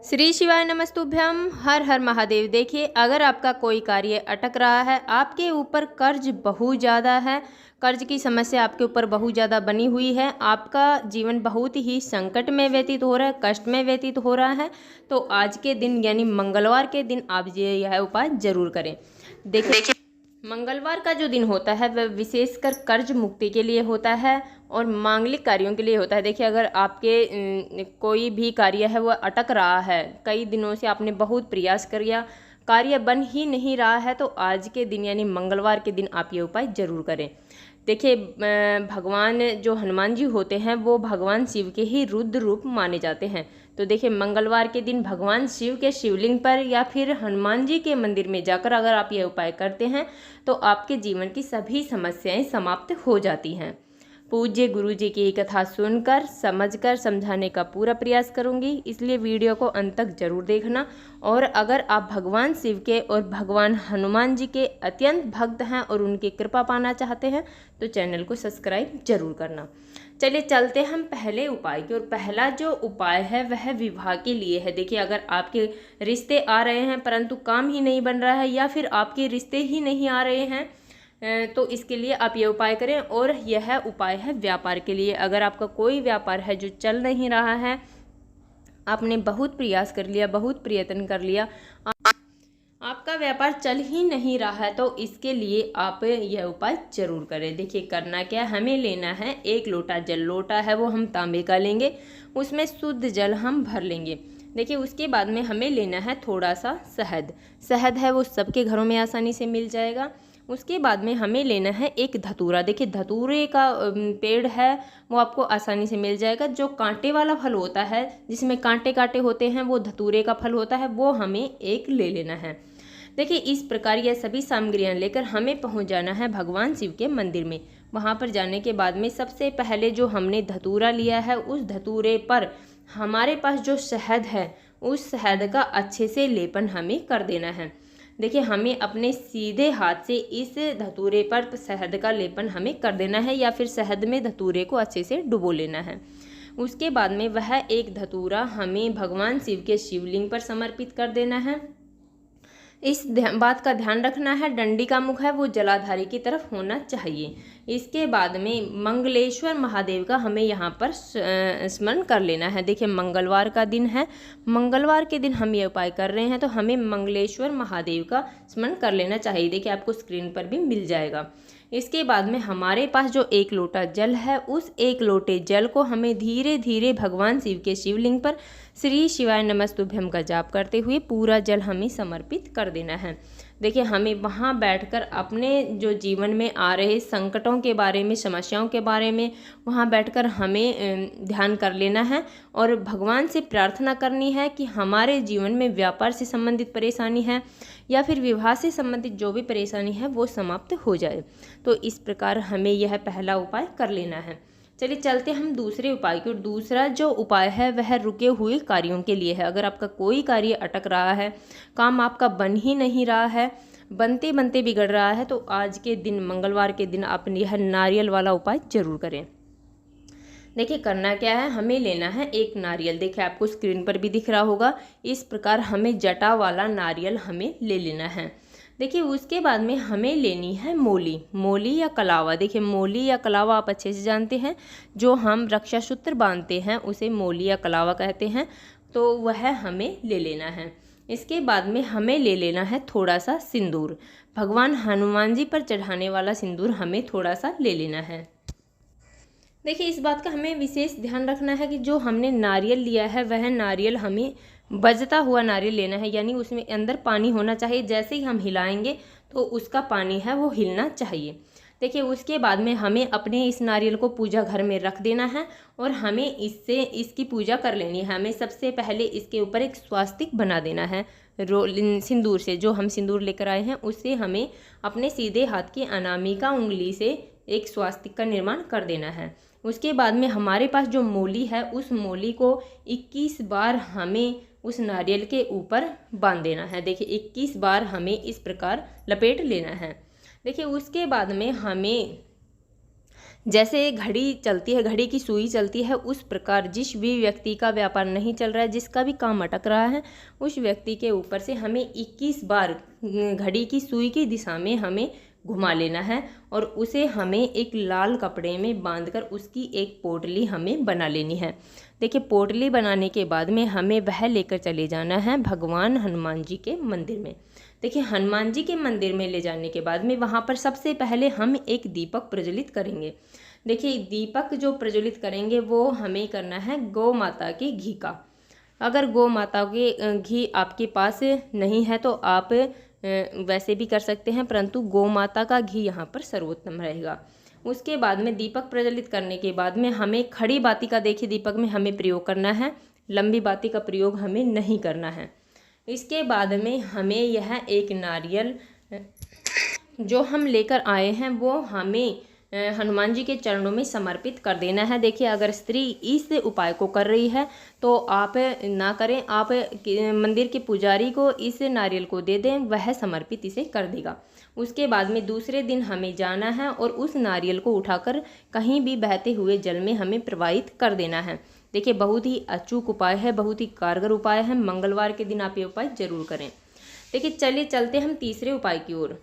श्री शिवाय नमस्तुभ्यम। हर हर महादेव। देखिए, अगर आपका कोई कार्य अटक रहा है, आपके ऊपर कर्ज बहुत ज़्यादा है, कर्ज की समस्या आपके ऊपर बहुत ज़्यादा बनी हुई है, आपका जीवन बहुत ही संकट में व्यतीत हो रहा है, कष्ट में व्यतीत हो रहा है, तो आज के दिन यानी मंगलवार के दिन आप यह उपाय जरूर करें। देखिए, मंगलवार का जो दिन होता है वह विशेषकर कर्ज मुक्ति के लिए होता है और मांगलिक कार्यों के लिए होता है। देखिए, अगर आपके कोई भी कार्य है वह अटक रहा है, कई दिनों से आपने बहुत प्रयास कर लिया, कार्य बन ही नहीं रहा है, तो आज के दिन यानी मंगलवार के दिन आप ये उपाय जरूर करें। देखिए, भगवान जो हनुमान जी होते हैं वो भगवान शिव के ही रुद्र रूप माने जाते हैं। तो देखिए, मंगलवार के दिन भगवान शिव के शिवलिंग पर या फिर हनुमान जी के मंदिर में जाकर अगर आप यह उपाय करते हैं तो आपके जीवन की सभी समस्याएं समाप्त हो जाती हैं। पूज्य गुरु जी की कथा सुनकर समझकर समझाने का पूरा प्रयास करूंगी, इसलिए वीडियो को अंत तक जरूर देखना। और अगर आप भगवान शिव के और भगवान हनुमान जी के अत्यंत भक्त हैं और उनकी कृपा पाना चाहते हैं तो चैनल को सब्सक्राइब जरूर करना। चलिए चलते हम पहले उपाय की। और पहला जो उपाय है वह विवाह के लिए है। देखिए, अगर आपके रिश्ते आ रहे हैं परंतु काम ही नहीं बन रहा है या फिर आपके रिश्ते ही नहीं आ रहे हैं तो इसके लिए आप ये उपाय करें। और यह उपाय है व्यापार के लिए। अगर आपका कोई व्यापार है जो चल नहीं रहा है, आपने बहुत प्रयास कर लिया, बहुत प्रयत्न कर लिया, आपका व्यापार चल ही नहीं रहा है, तो इसके लिए आप यह उपाय जरूर करें। देखिए, करना क्या, हमें लेना है 1 लोटा जल। लोटा है वो हम तांबे का लेंगे, उसमें शुद्ध जल हम भर लेंगे। देखिए, उसके बाद में हमें लेना है थोड़ा सा शहद। शहद है वो सबके घरों में आसानी से मिल जाएगा। उसके बाद में हमें लेना है एक धतूरा। देखिए, धतूरे का पेड़ है वो आपको आसानी से मिल जाएगा। जो कांटे वाला फल होता है, जिसमें कांटे कांटे होते हैं, वो धतूरे का फल होता है, वो हमें एक ले लेना है। देखिए, इस प्रकार यह सभी सामग्रियां लेकर हमें पहुंच जाना है भगवान शिव के मंदिर में। वहां पर जाने के बाद में सबसे पहले जो हमने धतूरा लिया है, उस धतूरे पर हमारे पास जो शहद है, उस शहद का अच्छे से लेपन हमें कर देना है। देखिए, हमें अपने सीधे हाथ से इस धतूरे पर शहद का लेपन हमें कर देना है या फिर शहद में धतूरे को अच्छे से डुबो लेना है। उसके बाद में वह एक धतूरा हमें भगवान शिव के शिवलिंग पर समर्पित कर देना है। इस बात का ध्यान रखना है, डंडी का मुख है वो जलाधारी की तरफ होना चाहिए। इसके बाद में मंगलेश्वर महादेव का हमें यहाँ पर स्मरण कर लेना है। देखिए, मंगलवार का दिन है, मंगलवार के दिन हम ये उपाय कर रहे हैं तो हमें मंगलेश्वर महादेव का स्मरण कर लेना चाहिए। देखिए, आपको स्क्रीन पर भी मिल जाएगा। इसके बाद में हमारे पास जो 1 लोटा जल है, उस 1 लोटे जल को हमें धीरे धीरे भगवान शिव के शिवलिंग पर श्री शिवाय नमस्तुभ्यम का जाप करते हुए पूरा जल हमें समर्पित कर देना है। देखिए, हमें वहाँ बैठकर अपने जो जीवन में आ रहे संकटों के बारे में, समस्याओं के बारे में वहाँ बैठकर हमें ध्यान कर लेना है और भगवान से प्रार्थना करनी है कि हमारे जीवन में व्यापार से संबंधित परेशानी है या फिर विवाह से संबंधित जो भी परेशानी है वो समाप्त हो जाए। तो इस प्रकार हमें यह पहला उपाय कर लेना है। चलिए चलते हम दूसरे उपाय की ओर। दूसरा जो उपाय है वह रुके हुए कार्यों के लिए है। अगर आपका कोई कार्य अटक रहा है, काम आपका बन ही नहीं रहा है, बनते बनते बिगड़ रहा है, तो आज के दिन मंगलवार के दिन आप यह नारियल वाला उपाय जरूर करें। देखिए, करना क्या है, हमें लेना है 1 नारियल। देखिए, आपको स्क्रीन पर भी दिख रहा होगा। इस प्रकार हमें जटा वाला नारियल हमें ले लेना है। देखिए, उसके बाद में हमें लेनी है मोली। मोली या कलावा। देखिए, मोली या कलावा आप अच्छे से जानते हैं, जो हम रक्षा सूत्र बांधते हैं उसे मोली या कलावा कहते हैं, तो वह हमें ले लेना है। इसके बाद में हमें ले लेना है थोड़ा सा सिंदूर। भगवान हनुमान जी पर चढ़ाने वाला सिंदूर हमें थोड़ा सा ले लेना है। देखिए, इस बात का हमें विशेष ध्यान रखना है कि जो हमने नारियल लिया है वह नारियल हमें बजता हुआ नारियल लेना है, यानी उसमें अंदर पानी होना चाहिए। जैसे ही हम हिलाएंगे तो उसका पानी है वो हिलना चाहिए। देखिए, उसके बाद में हमें अपने इस नारियल को पूजा घर में रख देना है और हमें इसकी पूजा कर लेनी है। हमें सबसे पहले इसके ऊपर एक स्वास्तिक बना देना है सिंदूर से। जो हम सिंदूर लेकर आए हैं उससे हमें अपने सीधे हाथ की अनामिका उंगली से एक स्वास्तिक का निर्माण कर देना है। उसके बाद में हमारे पास जो मोली है, उस मोली को 21 बार हमें उस नारियल के ऊपर बांध देना है। देखिए, 21 बार हमें इस प्रकार लपेट लेना है। देखिए, उसके बाद में हमें जैसे घड़ी चलती है, घड़ी की सुई चलती है, उस प्रकार जिस भी व्यक्ति का व्यापार नहीं चल रहा है, जिसका भी काम अटक रहा है, उस व्यक्ति के ऊपर से हमें 21 बार घड़ी की सुई की दिशा में हमें घुमा लेना है और उसे हमें एक लाल कपड़े में बांधकर उसकी एक पोटली हमें बना लेनी है। देखिए, पोटली बनाने के बाद में हमें वह लेकर चले जाना है भगवान हनुमान जी के मंदिर में। देखिए, हनुमान जी के मंदिर में ले जाने के बाद में वहाँ पर सबसे पहले हम एक दीपक प्रज्वलित करेंगे। देखिए, दीपक जो प्रज्वलित करेंगे वो हमें करना है गौ माता के घी का। अगर गौ माता के घी आपके पास नहीं है तो आप वैसे भी कर सकते हैं, परंतु गौ माता का घी यहाँ पर सर्वोत्तम रहेगा। उसके बाद में दीपक प्रज्वलित करने के बाद में हमें खड़ी बाती का, देखिए, दीपक में हमें प्रयोग करना है, लंबी बाती का प्रयोग हमें नहीं करना है। इसके बाद में हमें यह एक नारियल जो हम लेकर आए हैं वो हमें हनुमान जी के चरणों में समर्पित कर देना है। देखिए, अगर स्त्री इस उपाय को कर रही है तो आप ना करें, आप मंदिर के पुजारी को इस नारियल को दे दें, वह समर्पित इसे कर देगा। उसके बाद में दूसरे दिन हमें जाना है और उस नारियल को उठाकर कहीं भी बहते हुए जल में हमें प्रवाहित कर देना है। देखिए, बहुत ही अचूक उपाय है, बहुत ही कारगर उपाय है। मंगलवार के दिन आप ये उपाय जरूर करें। देखिए, चलिए चलते हम तीसरे उपाय की ओर।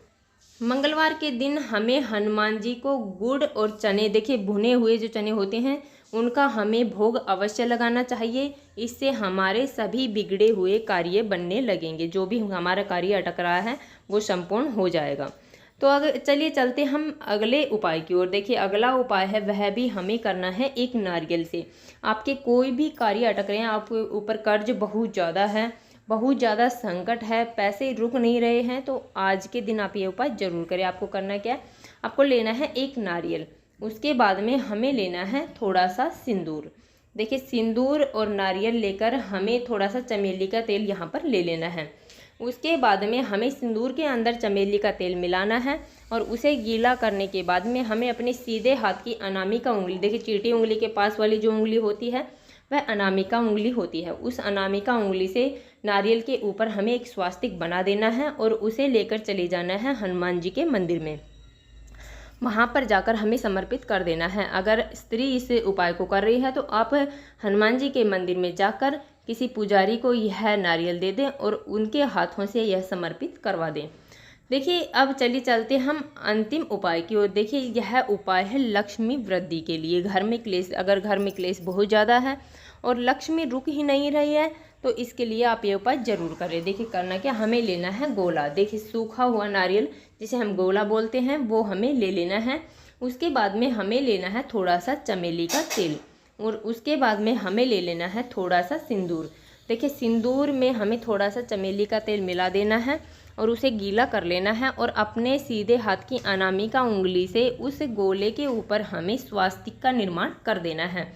मंगलवार के दिन हमें हनुमान जी को गुड़ और चने, देखिए भुने हुए जो चने होते हैं उनका हमें भोग अवश्य लगाना चाहिए। इससे हमारे सभी बिगड़े हुए कार्य बनने लगेंगे, जो भी हमारा कार्य अटक रहा है वो संपूर्ण हो जाएगा। तो अगर चलिए चलते हम अगले उपाय की ओर। देखिए, अगला उपाय है वह भी हमें करना है एक नारियल से। आपके कोई भी कार्य अटक रहे हैं, आपके ऊपर कर्ज बहुत ज़्यादा है, बहुत ज़्यादा संकट है, पैसे रुक नहीं रहे हैं, तो आज के दिन आप ये उपाय जरूर करें। आपको करना क्या है, आपको लेना है एक नारियल, उसके बाद में हमें लेना है थोड़ा सा सिंदूर। देखिए, सिंदूर और नारियल लेकर हमें थोड़ा सा चमेली का तेल यहाँ पर ले लेना है। उसके बाद में हमें सिंदूर के अंदर चमेली का तेल मिलाना है और उसे गीला करने के बाद में हमें अपने सीधे हाथ की अनामिका उंगली, देखिए चीटी उंगली के पास वाली जो उंगली होती है वह अनामिका उंगली होती है, उस अनामिका उंगली से नारियल के ऊपर हमें एक स्वास्तिक बना देना है और उसे लेकर चले जाना है हनुमान जी के मंदिर में। वहाँ पर जाकर हमें समर्पित कर देना है। अगर स्त्री इस उपाय को कर रही है तो आप हनुमान जी के मंदिर में जाकर किसी पुजारी को यह नारियल दे दें और उनके हाथों से यह समर्पित करवा दें। देखिए, अब चलिए चलते हम अंतिम उपाय की ओर। देखिए, यह उपाय है लक्ष्मी वृद्धि के लिए। घर में क्लेश, अगर घर में क्लेश बहुत ज़्यादा है और लक्ष्मी रुक ही नहीं रही है तो इसके लिए आप ये उपाय जरूर करें। देखिए, करना क्या, हमें लेना है गोला। देखिए, सूखा हुआ नारियल जिसे हम गोला बोलते हैं वो हमें ले लेना है। उसके बाद में हमें लेना है थोड़ा सा चमेली का तेल और उसके बाद में हमें ले लेना है थोड़ा सा सिंदूर। देखिए, सिंदूर में हमें थोड़ा सा चमेली का तेल मिला देना है और उसे गीला कर लेना है और अपने सीधे हाथ की अनामिका उंगली से उस गोले के ऊपर हमें स्वास्तिक का निर्माण कर देना है।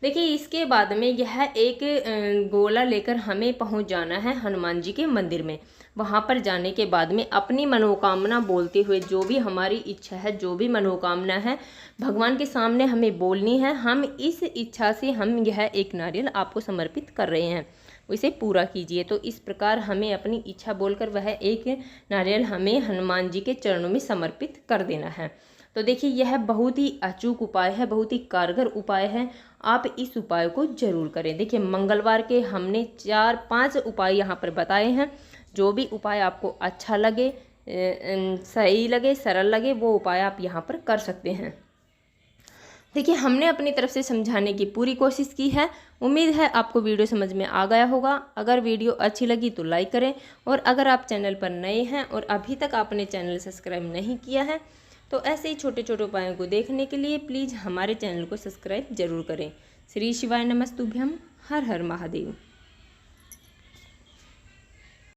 देखिए, इसके बाद में यह एक गोला लेकर हमें पहुंच जाना है हनुमान जी के मंदिर में। वहां पर जाने के बाद में अपनी मनोकामना बोलते हुए, जो भी हमारी इच्छा है, जो भी मनोकामना है, भगवान के सामने हमें बोलनी है। हम इस इच्छा से हम यह एक नारियल आपको समर्पित कर रहे हैं, इसे पूरा कीजिए। तो इस प्रकार हमें अपनी इच्छा बोलकर वह एक नारियल हमें हनुमान जी के चरणों में समर्पित कर देना है। तो देखिए, यह बहुत ही अचूक उपाय है, बहुत ही कारगर उपाय है। आप इस उपाय को जरूर करें। देखिए, मंगलवार के हमने 4-5 उपाय यहाँ पर बताए हैं। जो भी उपाय आपको अच्छा लगे, सही लगे, सरल लगे, वो उपाय आप यहाँ पर कर सकते हैं। देखिए, हमने अपनी तरफ से समझाने की पूरी कोशिश की है। उम्मीद है आपको वीडियो समझ में आ गया होगा। अगर वीडियो अच्छी लगी तो लाइक करें और अगर आप चैनल पर नए हैं और अभी तक आपने चैनल सब्सक्राइब नहीं किया है तो ऐसे ही छोटे छोटे उपायों को देखने के लिए प्लीज़ हमारे चैनल को सब्सक्राइब जरूर करें। श्री शिवाय नमस्तुभ्यम। हर हर महादेव।